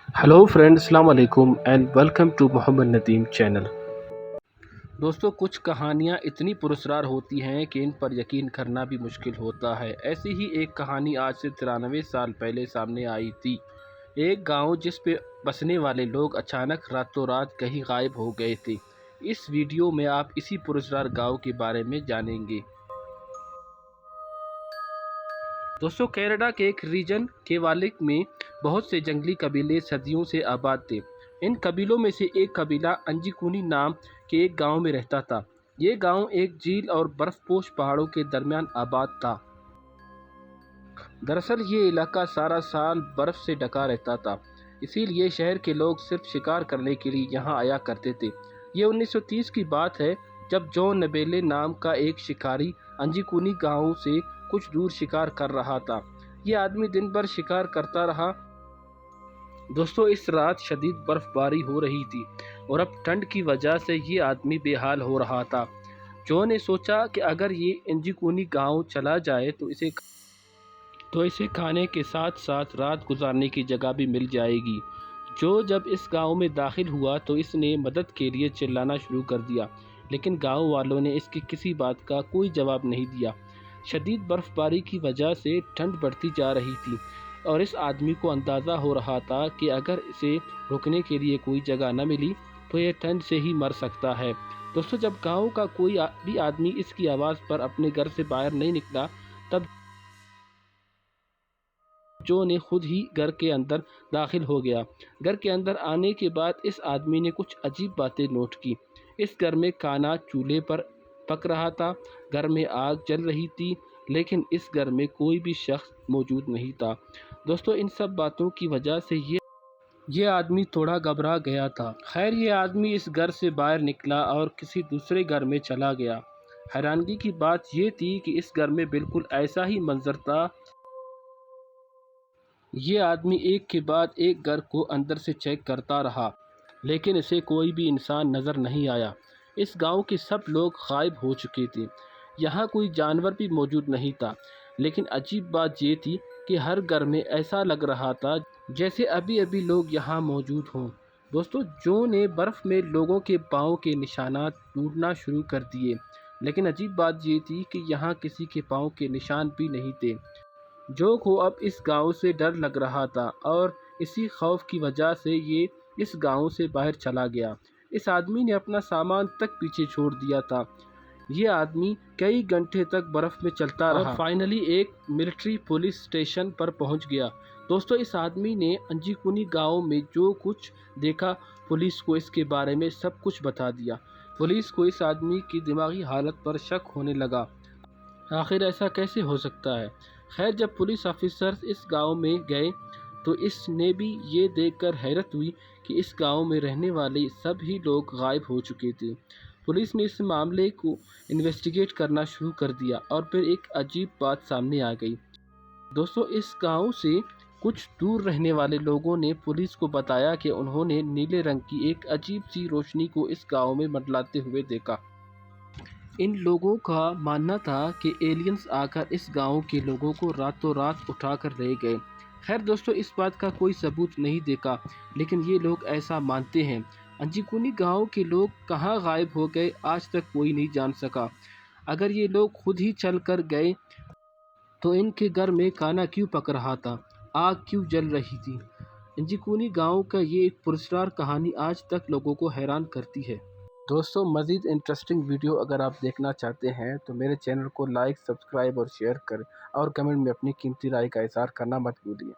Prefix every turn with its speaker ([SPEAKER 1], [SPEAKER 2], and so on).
[SPEAKER 1] Hello friends, अस्सलाम वालेकुम and welcome to Mohammad Nadeem channel. दोस्तों, कुछ कहानियाँ इतनी पुरस्कार होती हैं कि इन पर यकीन करना भी मुश्किल होता है। ऐसी ही एक कहानी आज से 93 साल पहले सामने आई थी। एक गांव जिस पे बसने वाले लोग अचानक रातों रात कहीं गायब हो गए थे। इस वीडियो में आप इसी पुरस्कार गांव के बारे में जानेंगे। दोस्तों, कनाडा के एक रीजन केवालिक में बहुत से जंगली कबीले सदियों से आबाद थे। इन कबीलों में से एक कबीला अंजीकुनी नाम के एक गांव में रहता था। ये गांव एक झील और बर्फपोश पहाड़ों के दरमियान आबाद था। दरअसल ये इलाका सारा साल बर्फ से ढका रहता था, इसीलिए शहर के लोग सिर्फ शिकार करने के लिए यहाँ आया करते थे। ये 1930 की बात है, जब जॉन नबेले नाम का एक शिकारी अंजीकुनी गांव से कुछ दूर शिकार कर रहा था। ये आदमी दिन भर शिकार करता रहा। दोस्तों, इस रात शदीद बर्फबारी हो रही थी और अब ठंड की वजह से ये आदमी बेहाल हो रहा था। जॉन ने सोचा कि अगर ये अंजीकुनी गांव चला जाए तो इसे खाने के साथ साथ रात गुजारने की जगह भी मिल जाएगी। जो जब इस गांव में दाखिल हुआ तो इसने मदद के लिए चिल्लाना शुरू कर दिया, लेकिन गांव वालों ने इसकी किसी बात का कोई जवाब नहीं दिया। शदीद बर्फबारी की वजह से ठंड बढ़ती जा रही थी और इस आदमी को अंदाज़ा हो रहा था कि अगर इसे रुकने के लिए कोई जगह न मिली तो यह ठंड से ही मर सकता है। दोस्तों, जब गाँव का कोई भी आदमी इसकी आवाज़ पर अपने घर से बाहर नहीं निकला, तब जो ने खुद ही घर के अंदर दाखिल हो गया। घर के अंदर आने के बाद इस आदमी ने कुछ अजीब बातें नोट की। इस घर में खाना चूल्हे पर पक रहा था, घर में आग जल रही थी, लेकिन इस घर में कोई भी शख्स मौजूद नहीं था। दोस्तों, इन सब बातों की वजह से ये आदमी थोड़ा घबरा गया था। खैर, ये आदमी इस घर से बाहर निकला और किसी दूसरे घर में चला गया। हैरानगी की बात ये थी कि इस घर में बिल्कुल ऐसा ही मंजर था। ये आदमी एक के बाद एक घर को अंदर से चेक करता रहा, लेकिन इसे कोई भी इंसान नज़र नहीं आया। इस गांव के सब लोग गायब हो चुके थे। यहाँ कोई जानवर भी मौजूद नहीं था, लेकिन अजीब बात ये थी कि हर घर में ऐसा लग रहा था जैसे अभी अभी लोग यहाँ मौजूद हों। दोस्तों, जो ने बर्फ़ में लोगों के पाँव के निशानात ढूंढना शुरू कर दिए, लेकिन अजीब बात ये थी कि यहाँ किसी के पाँव के निशान भी नहीं थे। जो को अब इस गांव से डर लग रहा था और इसी खौफ की वजह से ये इस गांव से बाहर चला गया। इस आदमी ने अपना सामान तक पीछे छोड़ दिया था। ये आदमी कई घंटे तक बर्फ में चलता रहा और फाइनली एक मिलिट्री पुलिस स्टेशन पर पहुंच गया। दोस्तों, इस आदमी ने अंजीकुनी गांव में जो कुछ देखा, पुलिस को इसके बारे में सब कुछ बता दिया। पुलिस को इस आदमी की दिमागी हालत पर शक होने लगा। आखिर ऐसा कैसे हो सकता है? खैर, जब पुलिस ऑफिसर्स इस गांव में गए तो इसने भी ये देखकर हैरत हुई कि इस गांव में रहने वाले सभी लोग गायब हो चुके थे। पुलिस ने इस मामले को इन्वेस्टिगेट करना शुरू कर दिया और फिर एक अजीब बात सामने आ गई। दोस्तों, इस गांव से कुछ दूर रहने वाले लोगों ने पुलिस को बताया कि उन्होंने नीले रंग की एक अजीब सी रोशनी को इस गांव में मंडलाते हुए देखा। इन लोगों का मानना था कि एलियंस आकर इस गांव के लोगों को रातों रात उठाकर ले गए। खैर दोस्तों, इस बात का कोई सबूत नहीं देखा, लेकिन ये लोग ऐसा मानते हैं। अंजीकुनी गांव के लोग कहाँ गायब हो गए, आज तक कोई नहीं जान सका। अगर ये लोग खुद ही चल कर गए तो इनके घर में खाना क्यों पक रहा था, आग क्यों जल रही थी? अंजीकुनी गांव का ये एक पुरस्कार कहानी आज तक लोगों को हैरान करती है। दोस्तों, मज़ीद इंटरेस्टिंग वीडियो अगर आप देखना चाहते हैं तो मेरे चैनल को लाइक, सब्सक्राइब और शेयर करें और कमेंट में अपनी कीमती राय का इज़हार करना मत भूलिए।